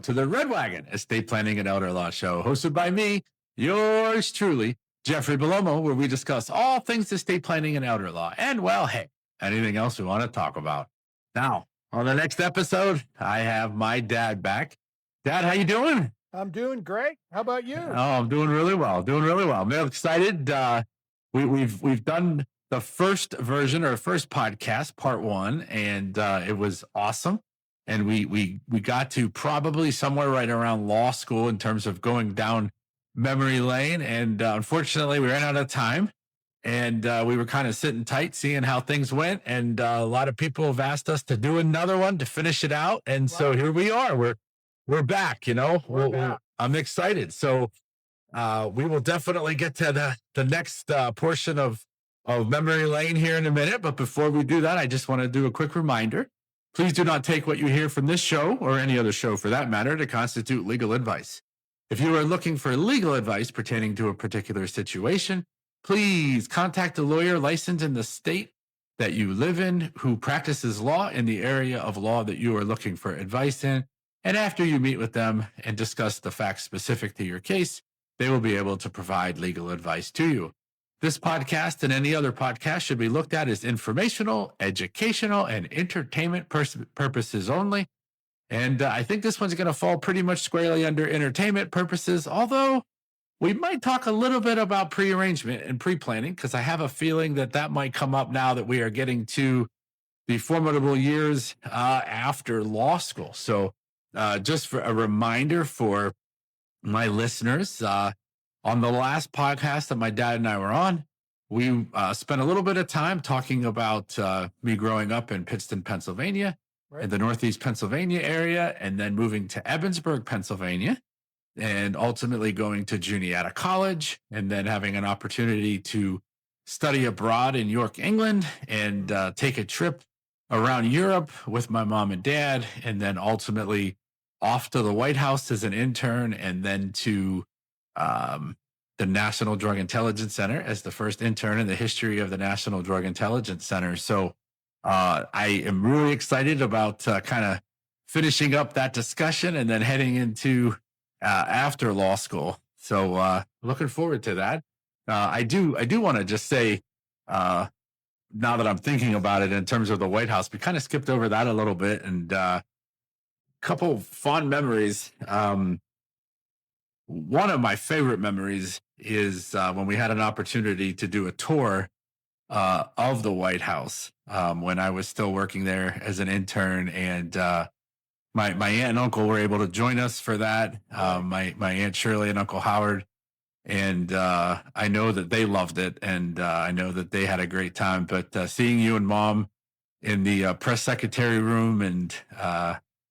to the Red Wagon Estate Planning and Elder Law Show, hosted by me, yours truly, Jeffrey Bellomo, where we discuss all things estate planning and elder law, and, well, hey, anything else we want to talk about. Now, on the next episode, I have my dad back. Dad, how you doing? I'm doing great. How about you? Oh, I'm doing really well. I'm real excited. We've done the first version or first podcast, part one, and it was awesome. And we got to probably somewhere right around law school in terms of going down memory lane. And unfortunately, we ran out of time. And we were kind of sitting tight, seeing how things went. And a lot of people have asked us to do another one to finish it out. And so here we are. We're back. We're back. I'm excited. So we will definitely get to the next portion of memory lane here in a minute. But before we do that, I just want to do a quick reminder. Please do not take what you hear from this show or any other show for that matter to constitute legal advice. If you are looking for legal advice pertaining to a particular situation, please contact a lawyer licensed in the state that you live in who practices law in the area of law that you are looking for advice in. And after you meet with them and discuss the facts specific to your case, they will be able to provide legal advice to you. This podcast and any other podcast should be looked at as informational, educational, and entertainment purposes only. And I think this one's going to fall pretty much squarely under entertainment purposes, although we might talk a little bit about pre-arrangement and pre-planning, because I have a feeling that might come up now that we are getting to the formidable years after law school. So just for a reminder for my listeners, on the last podcast that my dad and I were on, we spent a little bit of time talking about me growing up in Pittston, Pennsylvania, in the Northeast Pennsylvania area, and then moving to Ebensburg, Pennsylvania, and ultimately going to Juniata College, and then having an opportunity to study abroad in York, England, and take a trip around Europe with my mom and dad, and then ultimately off to the White House as an intern, and then to the National Drug Intelligence Center as the first intern in the history of the National Drug Intelligence Center. So I am really excited about kind of finishing up that discussion and then heading into after law school. So looking forward to that. I do want to just say, now that I'm thinking about it in terms of the White House, we kind of skipped over that a little bit, and couple fond memories. One of my favorite memories is when we had an opportunity to do a tour of the White House when I was still working there as an intern, and my aunt and uncle were able to join us for that. My Aunt Shirley and Uncle Howard, and I know that they loved it, and I know that they had a great time. But seeing you and Mom in the press secretary room and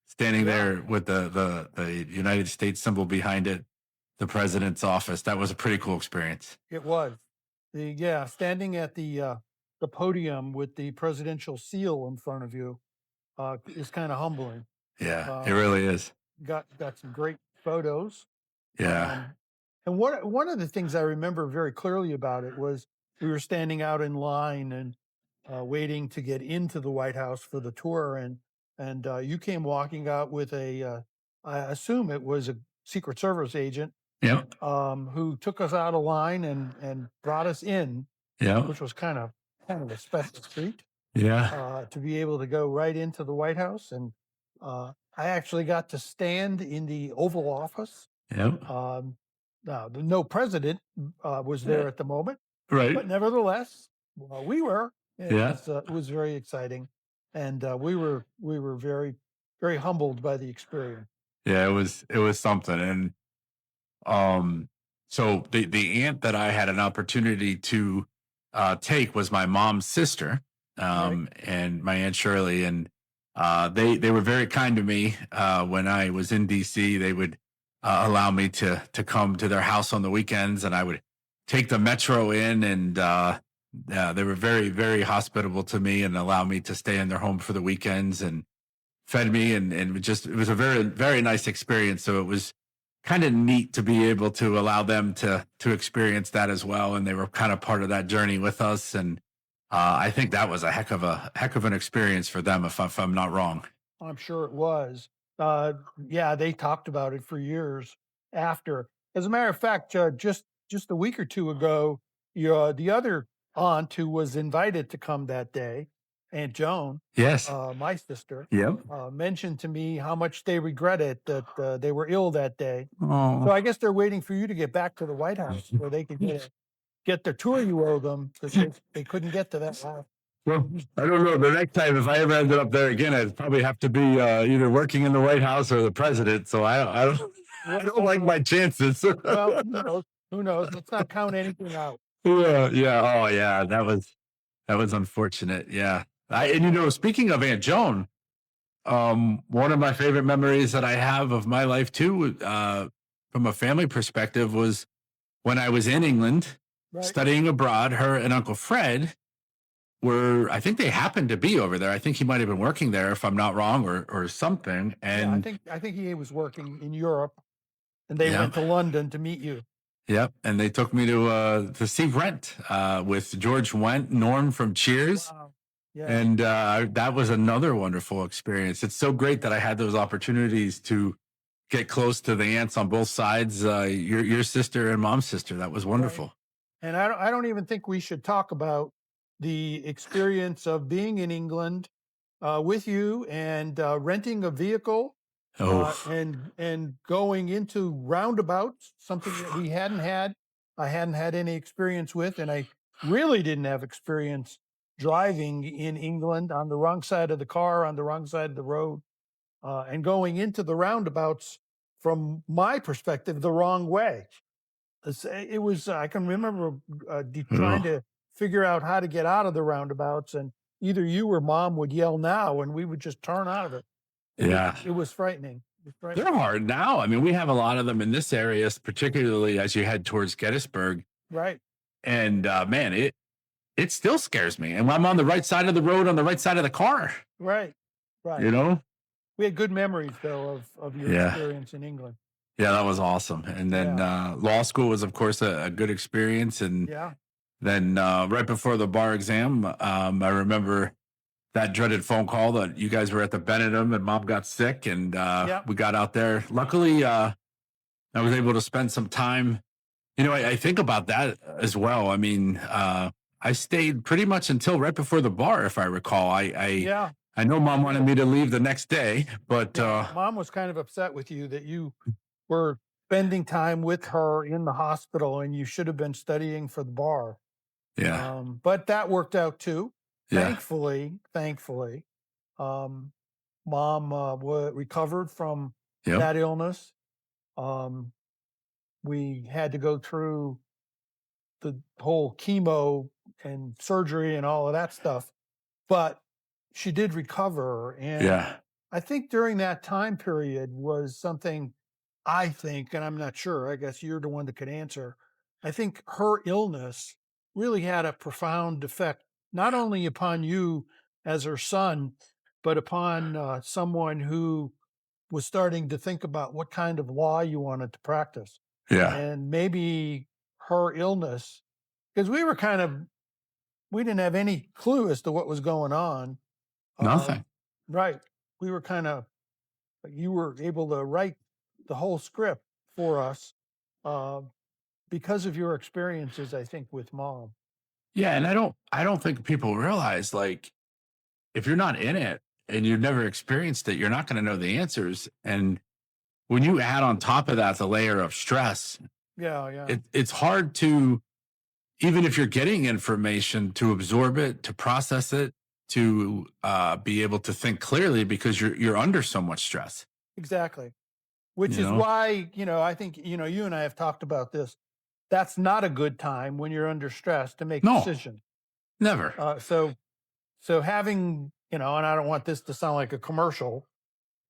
standing there with the United States symbol behind it, the president's office, that was a pretty cool experience. It was. Standing at the podium with the presidential seal in front of you is kind of humbling. Yeah, it really is. Got some great photos. Yeah. And one of the things I remember very clearly about it was we were standing out in line and waiting to get into the White House for the tour, and you came walking out with I assume it was a Secret Service agent. Yep. Who took us out of line and brought us in, which was kind of a special treat. Yeah. To be able to go right into the White House, and I actually got to stand in the Oval Office. Yep. Now, no president was there at the moment, right? But nevertheless, we were. It was very exciting, and we were very, very humbled by the experience. Yeah, it was something. And so the aunt that I had an opportunity to take was my mom's sister, and my Aunt Shirley, and they were very kind to me when I was in DC. They would allow me to come to their house on the weekends, and I would take the metro in, and they were very, very hospitable to me and allow me to stay in their home for the weekends and fed me, and it was a very, very nice experience. So it was kind of neat to be able to allow them to experience that as well. And they were kind of part of that journey with us. And I think that was a heck of an experience for them, if I'm not wrong. I'm sure it was. Uh, yeah, they talked about it for years after. As a matter of fact, just a week or two ago, the other aunt who was invited to come that day, Aunt Joan, Yes. my sister, Yep. mentioned to me how much they regretted that they were ill that day. So Oh. I guess they're waiting for you to get back to the White House where they could get the tour you owe them because they couldn't get to that last. Well, I don't know. The next time, if I ever ended up there again, I'd probably have to be either working in the White House or the president. So I don't, I don't like my chances. Well, who knows? Who knows? Let's not count anything out. Yeah, yeah. Oh, yeah. That was unfortunate. Yeah. And speaking of Aunt Joan, one of my favorite memories that I have of my life too, from a family perspective, was when I was in England Right. studying abroad. Her and Uncle Fred I think they happened to be over there. I think he might have been working there, if I'm not wrong, or something. Yeah, And I think he was working in Europe, and they yeah, went to London to meet you. yep. And they took me to see Rent with George Wendt, Norm from Cheers. Wow. Yeah. And that was another wonderful experience. It's so great that I had those opportunities to get close to the aunts on both sides. Your sister and mom's sister. That was Right. wonderful. And I don't even think we should talk about the experience of being in England with you and renting a vehicle Oh, and going into roundabouts, something that we hadn't had. I hadn't had any experience with, and I really didn't have experience driving in England on the wrong side of the car, on the wrong side of the road, and going into the roundabouts from my perspective the wrong way. It was I can remember trying oh, to figure out how to get out of the roundabouts, and either you or mom would yell now, and we would just turn out of it. yeah. It was frightening. It was They're frightening. hard now. I mean, we have a lot of them in this area, particularly as you head towards Gettysburg. Right, And man, it still scares me. And when I'm on the right side of the road, on the right side of the car, right, right. you know? We had good memories though of your Yeah. experience in England. Yeah, that was awesome. And then Yeah, law school was, of course, a good experience. And yeah, then right before the bar exam, I remember that dreaded phone call that you guys were at the Benedum and mom got sick. And yeah. we got out there. Luckily, I was able to spend some time. I think about that as well. I mean, I stayed pretty much until right before the bar, if I recall. Yeah, I know mom wanted me to leave the next day, but yeah. Mom was kind of upset with you that you were spending time with her in the hospital and you should have been studying for the bar. yeah, But that worked out too. yeah, Thankfully, um, mom recovered from yep, that illness. Um, we had to go through the whole chemo and surgery and all of that stuff, but she did recover. And yeah, I think during that time period was something I think, and I'm not sure, I guess you're the one that could answer. I think her illness really had a profound effect, not only upon you as her son, but upon someone who was starting to think about what kind of law you wanted to practice. yeah. And maybe her illness, because we didn't have any clue as to what was going on. Nothing. Right. We were kind of, you were able to write the whole script for us uh, because of your experiences, I think, with mom. Yeah, and I don't think people realize, like, if you're not in it and you've never experienced it, you're not going to know the answers. And when you add on top of that the layer of stress, Yeah, yeah, it's hard to, even if you're getting information, to absorb it, to process it, to be able to think clearly because you're under so much stress. exactly. Which You is know, why, I think, you and I have talked about this. That's not a good time when you're under stress to make no, decisions. never. So having, and I don't want this to sound like a commercial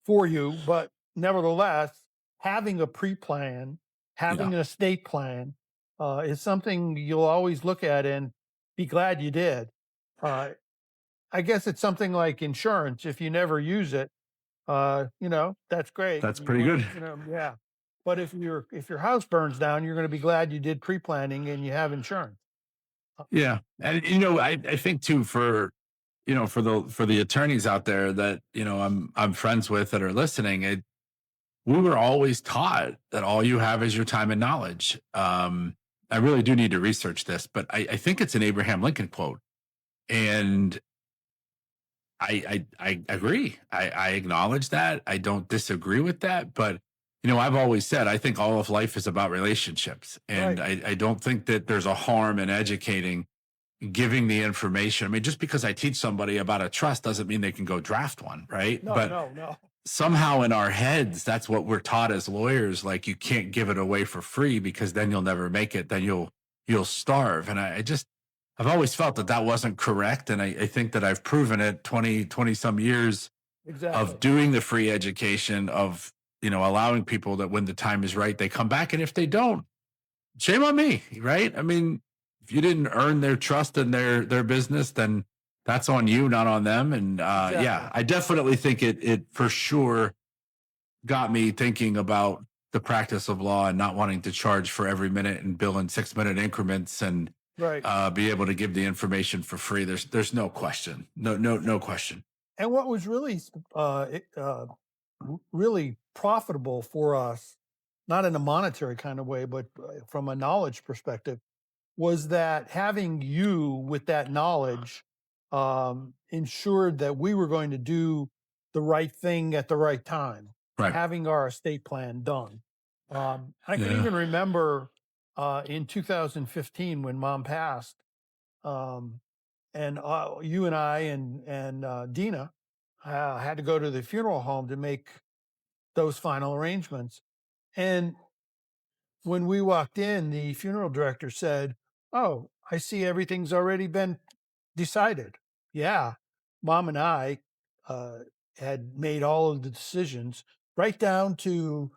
for you, but nevertheless, having a pre-plan, Yeah, having an estate plan, is something you'll always look at and be glad you did. Uh, I guess it's something like insurance. If you never use it, that's great. that's You pretty want, good. yeah. But if your house burns down, you're going to be glad you did pre-planning and you have insurance. Uh, Yeah, and I think too, for for the attorneys out there that, I'm friends with that are listening, we were always taught that all you have is your time and knowledge. I really do need to research this, but I think it's an Abraham Lincoln quote. And I agree. I acknowledge that. I don't disagree with that. But, I've always said I think all of life is about relationships. And Right. I don't think that there's a harm in educating, giving the information. I mean, just because I teach somebody about a trust doesn't mean they can go draft one, right? No, But no, no. somehow in our heads, that's what we're taught as lawyers. Like, you can't give it away for free because then you'll never make it. Then you'll starve. And I've always felt that that wasn't correct. And I think that I've proven it 20 some years of Exactly. doing the free education, of, allowing people that when the time is right, they come back. And if they don't, shame on me, right? I mean, if you didn't earn their trust in their business, then that's on you, not on them. And yeah, Exactly. I definitely think it for sure got me thinking about the practice of law and not wanting to charge for every minute and bill in 6 minute increments, and Right. be able to give the information for free. There's no question, no question. And what was really really profitable for us, not in a monetary kind of way, but from a knowledge perspective, was that having you with that knowledge ensured that we were going to do the right thing at the right time, Right. having our estate plan done. I can Yeah. even remember in 2015 when mom passed, um, and you and I and Dina had to go to the funeral home to make those final arrangements. And when we walked in, the funeral director said, "Oh, I see everything's already been decided." Yeah, mom and I uh, had made all of the decisions, right down to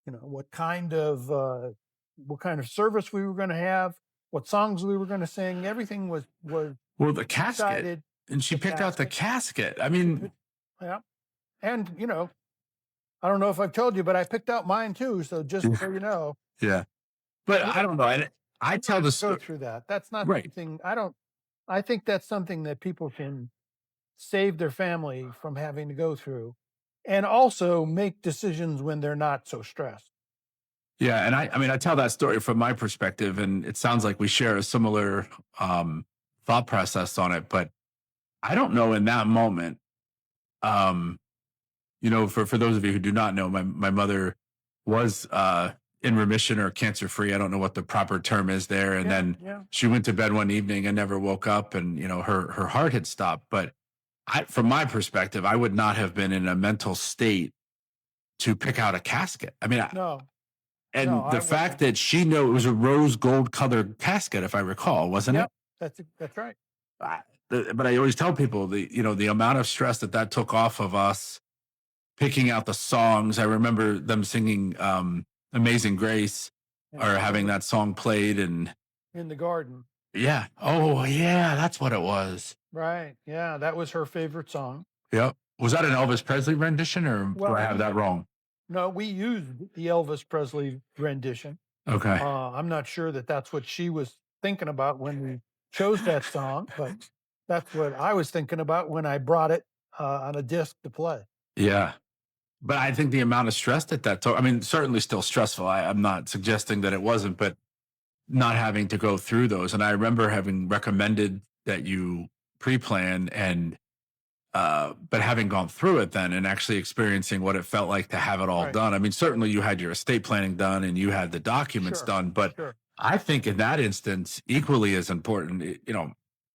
what kind of service we were going to have, what songs we were going to sing. Everything was Well, the casket, decided. and she The picked out the casket, casket. I she mean, picked, yeah, and I don't know if I've told you, but I picked out mine too. So just so you know, yeah, but you I don't don't know. And I you don't tell the have to go story. through that. That's not Right. something I don't. I think that's something that people can save their family from having to go through, and also make decisions when they're not so stressed. Yeah, and I mean, I tell that story from my perspective, and it sounds like we share a similar um, thought process on it. But I don't know in that moment. Um, for those of you who do not know, my mother was in remission or cancer free. I don't know what the proper term is there. And Yeah, then yeah. she went to bed one evening and never woke up, and her heart had stopped. But from my perspective, I would not have been in a mental state to pick out a casket. I mean, No, no, and I the fact wasn't. that she knew it was a rose gold colored casket, if I recall, wasn't it? Yep, that's right. I, but I always tell people the amount of stress that took off of us picking out the songs. I remember them singing Amazing Grace, or Yeah, having that song played. And in the garden. yeah, oh yeah, that's what it was. Right. Yeah, that was her favorite song. Yep. Was that an Elvis Presley rendition, or do Well, I have that wrong? no, we used the Elvis Presley rendition. Okay. I'm not sure that that's what she was thinking about when we chose that song, but that's what I was thinking about when I brought it on a disc to play. Yeah. But I think the amount of stress that took, I mean, certainly still stressful. I'm not suggesting that it wasn't, but not having to go through those. And I remember having recommended that you pre-plan, and but having gone through it then and actually experiencing what it felt like to have it all Right. done. I mean, certainly you had your estate planning done and you had the documents Sure. done, but Sure. I think in that instance, equally as important,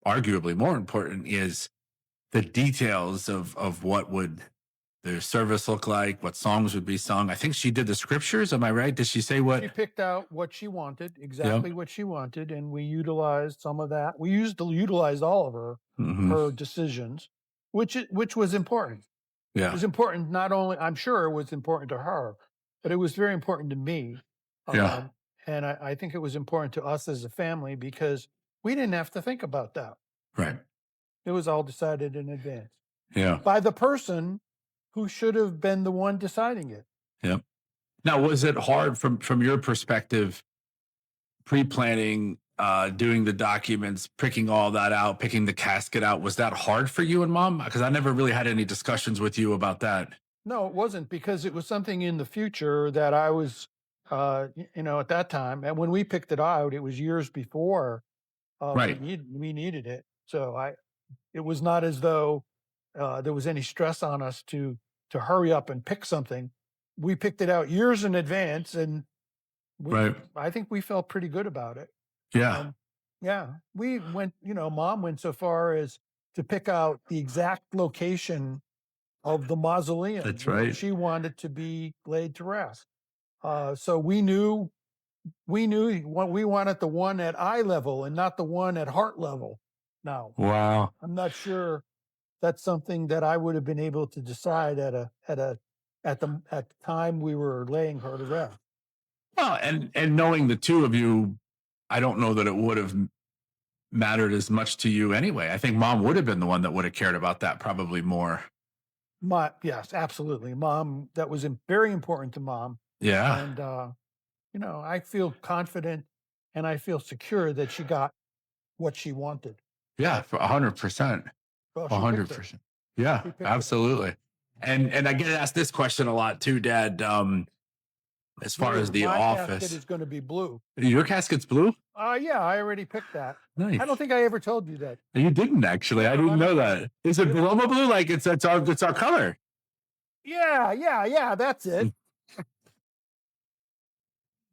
arguably more important, is the details of what would the service look like, what songs would be sung. I think she did the scriptures. Am I right? Did she say She what? picked out what she wanted, Yep. exactly what she wanted, and we utilized some of that. We used to utilize all of Hmm. her decisions, which was important. It Yeah. was important not only I'm sure it was important to her, but it was very important to me. Yeah. Um, and I think it was important to us as a family because we didn't have to think about that. Right. It was all decided in advance Yeah. by the person who should have been the one deciding it. Yep. Now, was it hard from your perspective, pre-planning? doing the documents, picking all that out, picking the casket out, was that hard for you and mom? Because I never really had any discussions with you about that. No, it wasn't because it was something in the future that I was, at that time. And when we picked it out, it was years before Right. we needed it. So it was not as though there was any stress on us to hurry up and pick something. We picked it out years in advance, and Right. I think we felt pretty good about it. Yeah. Um, yeah, we went. Mom went so far as to pick out the exact location of the mausoleum That's where right. she wanted to be laid to rest. So we knew what we wanted, the one at eye level and not the one at heart level. Now, Wow. I'm not sure that's something that I would have been able to decide at the time we were laying her to rest. Well, and knowing the two of you, I don't know that it would have mattered as much to you anyway. I think mom would have been the one that would have cared about that probably more. Yes, absolutely, mom. That was very important to mom, Yeah. and I feel confident and I feel secure that she got what she wanted. Yeah. Uh, For 100%. well, A she hundred picked it. percent. Yeah, She picked it. absolutely. And I get asked this question a lot too, Dad. As far as Blue. the My casket office, is going to be blue. your casket's blue. Yeah, I already picked that. I Nice. don't think I ever told you that. You didn't actually. I No, didn't I'm know sorry. that. Is it Bellomo blue? Like it's our color. Yeah. That's it.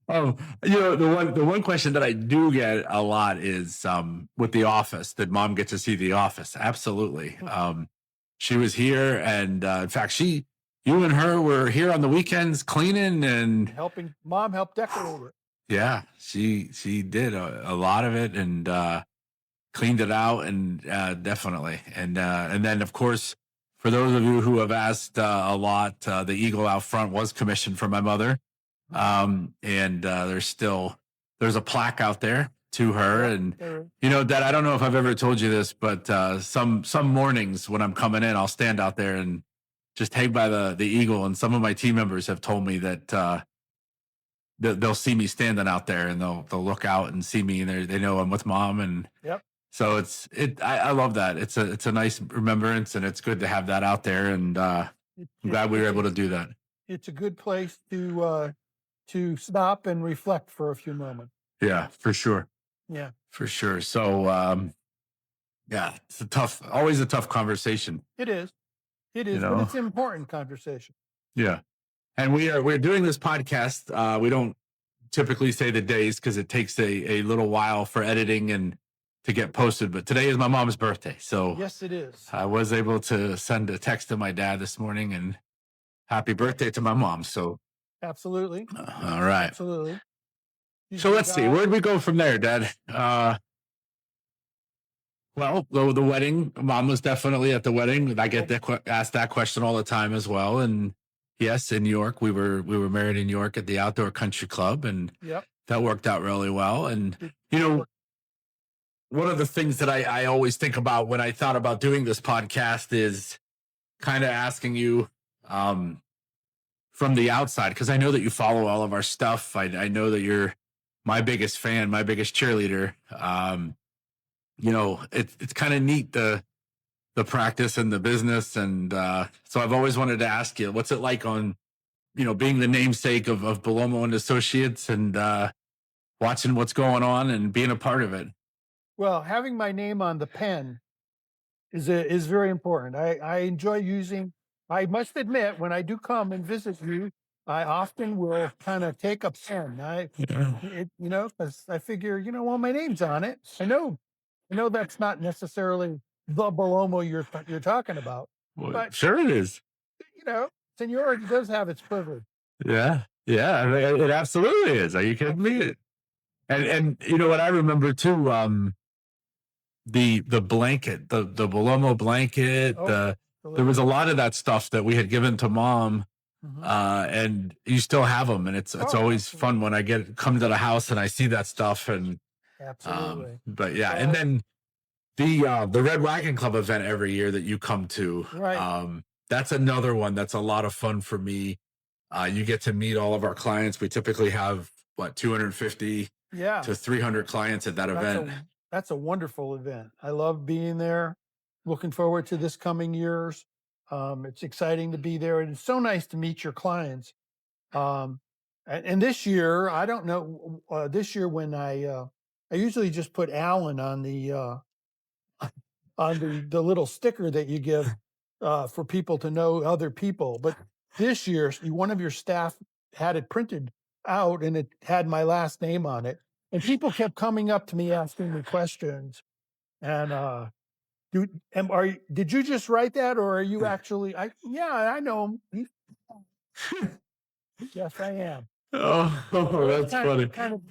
Oh, the one question that I do get a lot is with The Office. Did mom get to see The Office? Absolutely. She was here, and in fact, you and her were here on the weekends cleaning, and Helping mom help decorate it. yeah, she did a lot of it and cleaned it out, and definitely, and then of course, for those of you who have asked a lot, the eagle out front was commissioned for my mother. And there's a plaque out there to her. Yep, And there is. Dad, I don't know if I've ever told you this, but some mornings when I'm coming in, I'll stand out there and just hang by the eagle. And some of my team members have told me that they'll see me standing out there, and they'll look out and see me, and they know I'm with mom. And Yep. so I love that. It's a nice remembrance, and it's good to have that out there. And I'm glad we were able to do that. It's a good place to stop and reflect for a few moments. Yeah, for sure. Yeah, For sure. So, yeah, it's always a tough conversation, it is. It you is, but know? it's an important conversation. Yeah. And we're doing this podcast. We don't typically say the days because it takes a little while for editing and to get posted. But today is my mom's birthday. So Yes, it is. I was able to send a text to my dad this morning and happy birthday to my mom. So, Absolutely. all right. Absolutely. She's So a let's see. Where'd we go from there, Dad? Well, the wedding, mom was definitely at the wedding. I get asked that question all the time as well. And yes, in New York, we were married in New York at the Outdoor Country Club, and Yep. that worked out really well. And It- one of the things that I always think about when I thought about doing this podcast is kind of asking you from the outside, because I know that you follow all of our stuff. I know that you're my biggest fan, my biggest cheerleader. It's kind of neat the practice and the business, and so I've always wanted to ask you, what's it like on being the namesake of Bellomo and Associates, and watching what's going on and being a part of it. Well, having my name on the pen is very important. I enjoy using. I must admit, when I do come and visit you, I often will kind of take a pen. Because I figure, well, my name's on it. I know that's not necessarily the Bellomo you're talking about, Well, but sure it is. Seniority does have its privilege. Yeah, I mean, it absolutely is. Are you kidding me? And what I remember too, the blanket, the Bellomo blanket, Oh, there was a lot of that stuff that we had given to mom, Mhm. and you still have them, and it's Oh, always absolutely. fun when I come to the house and I see that stuff. And Absolutely. but yeah, So- and then the Red Wagon Club event every year that you come to, Right. that's another one that's a lot of fun for me. You get to meet all of our clients. We typically have 250 Yeah. to 300 clients at that That's event. a wonderful event. I love being there. Looking forward to this coming years. It's exciting to be there, and it's so nice to meet your clients. Um, and this year, I don't know. This year, when I usually just put Alan on the little sticker that you give for people to know other people. But this year, one of your staff had it printed out, and it had my last name on it. And people kept coming up to me asking me questions. And did you just write that, or are you actually? Yeah, I know him. Yes, I am. Oh, So it's that's funny.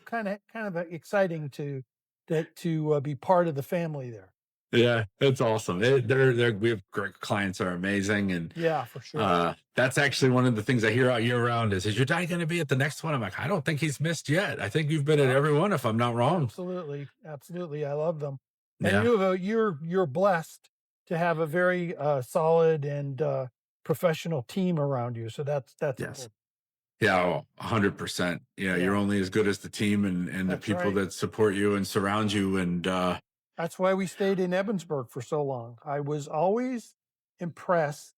kind of exciting to be part of the family there. Yeah, it's awesome. We have great clients are amazing. And Yeah, for sure. that's actually one of the things I hear out year round is your dad going to be at the next one? I'm like, I don't think he's missed yet. I think you've been at Yeah, every one, if I'm not wrong. absolutely, absolutely. I love them, and Yeah. you're blessed to have a very solid and professional team around you. So that's Yes. important. Yeah. 100%. Yeah. You're Yeah, only as good as the team and the that's people right. that support you and surround you. And That's why we stayed in Evansburg for so long. I was always impressed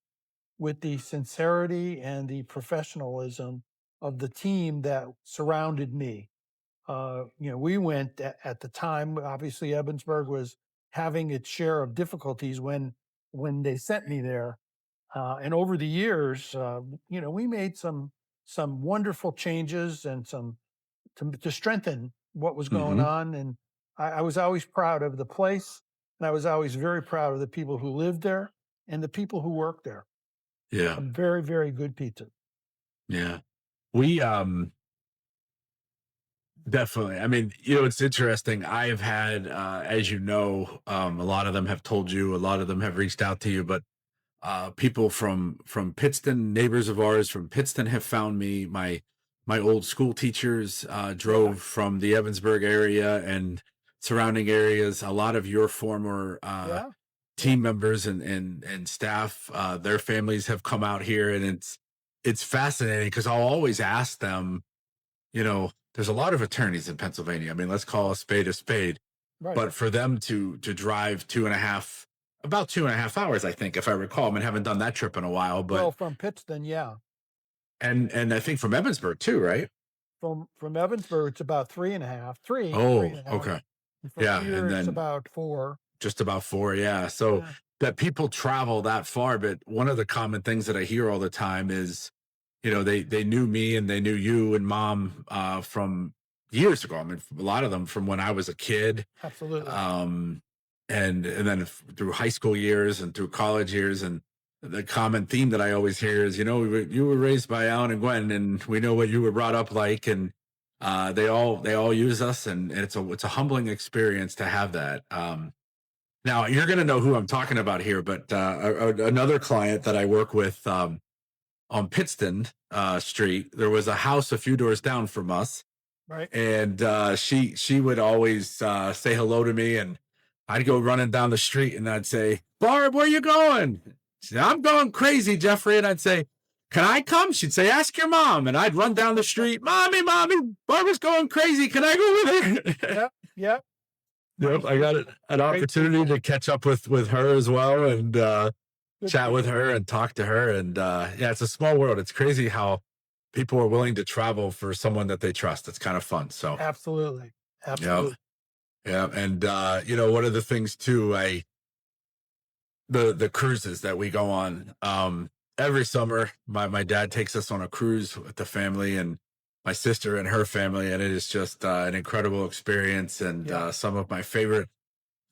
with the sincerity and the professionalism of the team that surrounded me. We went at the time. Obviously, Evansburg was having its share of difficulties when they sent me there. And over the years, we made some wonderful changes and some to strengthen what was going mhm. on. And I was always proud of the place, and I was always very proud of the people who lived there and the people who worked there. Yeah. Some very, very good pizza. Yeah. We, definitely. I mean, it's interesting. I've had, as you know, a lot of them have told you, a lot of them have reached out to you, but people from Pittston, neighbors of ours from Pittston, have found me. My old school teachers Yeah, drove from the Evansburg area and surrounding areas. A lot of your former yeah, yeah, team members and staff, their families have come out here, and it's fascinating because I'll always ask them. There's a lot of attorneys in Pennsylvania. I mean, let's call a spade a spade. right. But for them to drive about 2.5 hours, I think, if I recall, I mean, haven't done that trip in a while, but Well, from Pittston, yeah. and I think from Evansburg too, right? From Evansburg, it's about three Oh, and a half. okay. And from Yeah. here, And it's then about 4. just about 4. Yeah. So Yeah, that people travel that far. But one of the common things that I hear all the time is, they knew me and they knew you and mom from years ago. I mean, a lot of them from when I was a kid. absolutely. Um, and then through high school years and through college years. And the common theme that I always hear is, you were raised by Alan and Gwen, and we know what you were brought up like. And they all use us, and it's a humbling experience to have that. Now you're going to know who I'm talking about here, but another client that I work with on Pittston Street, there was a house a few doors down from us, Right. and she would always say hello to me, and I'd go running down the street, and I'd say, Barb, where you going? She'd say, I'm going crazy, Jeffrey. And I'd say, can I come? She'd say, ask your mom. And I'd run down the street, mommy, Barbara's going crazy, can I go with her? Yep. Yep. Yep, I got an Great opportunity people. to catch up with her as well, and Good chat with people. her and talk to her. And yeah, it's a small world. It's crazy how people are willing to travel for someone that they trust. It's kind of fun. So Absolutely. yeah. Absolutely. Yeah. And one of the things too, the cruises that we go on, every summer, my dad takes us on a cruise with the family and my sister and her family, and it is just an incredible experience, and Yeah. some of my favorite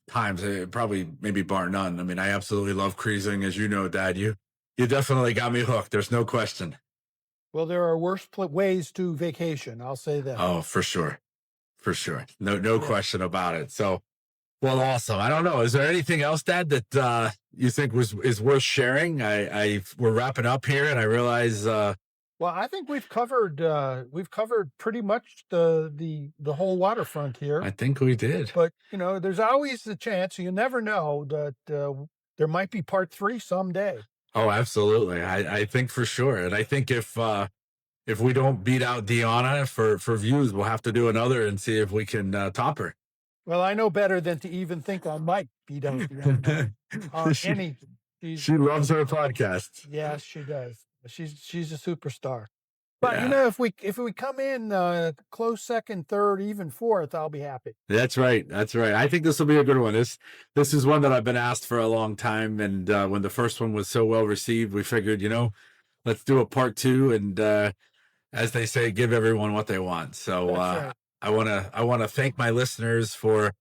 times, probably maybe bar none. I mean, I absolutely love cruising, as you know, Dad. You definitely got me hooked. There's no question. Well, there are worse ways to vacation. I'll say that. Oh, for sure. For sure. No Yeah. question about it. So, well, awesome. I don't know. Is there anything else, Dad, that you think is worth sharing? We're wrapping up here, and I realize Well, I think we've covered pretty much the whole waterfront here. I think we did. But there's always the chance. You never know that there might be part 3 someday. Oh, absolutely. I think for sure. And I think if we don't beat out Deanna for views, we'll have to do another and see if we can top her. Well, I know better than to even think I might be done on she, anything. she loves her podcast. Yes, she does. She's a superstar. But Yeah. if we come in close second, third, even fourth, I'll be happy. That's right. That's right. I think this will be a good one. This is one that I've been asked for a long time, and when the first one was so well received, we figured, let's do a part 2, and as they say, give everyone what they want. So Right. I want to thank my listeners for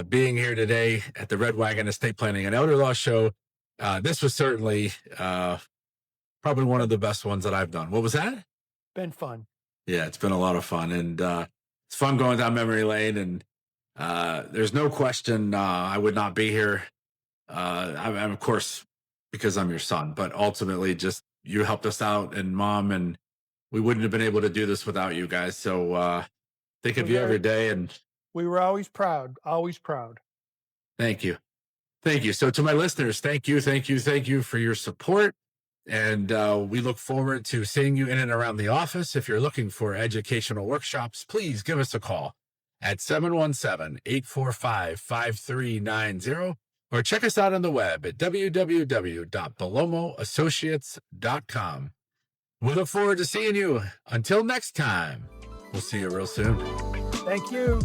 being here today at the Red Wagon Estate Planning and Elder Law Show. This was certainly probably one of the best ones that I've done. What was that? Been fun. Yeah, it's been a lot of fun, and it's fun going down memory lane. And there's no question I would not be here. I'm of course, because I'm your son, but ultimately just you helped us out, and Mom, and we wouldn't have been able to do this without you guys. So think of you every day, and we were always proud. Always proud. Thank you. Thank you. So to my listeners, thank you for your support. And we look forward to seeing you in and around the office. If you're looking for educational workshops, please give us a call at 717-845-5390, or check us out on the web at www.bellomoassociates.com. We look forward to seeing you. Until next time, we'll see you real soon. Thank you.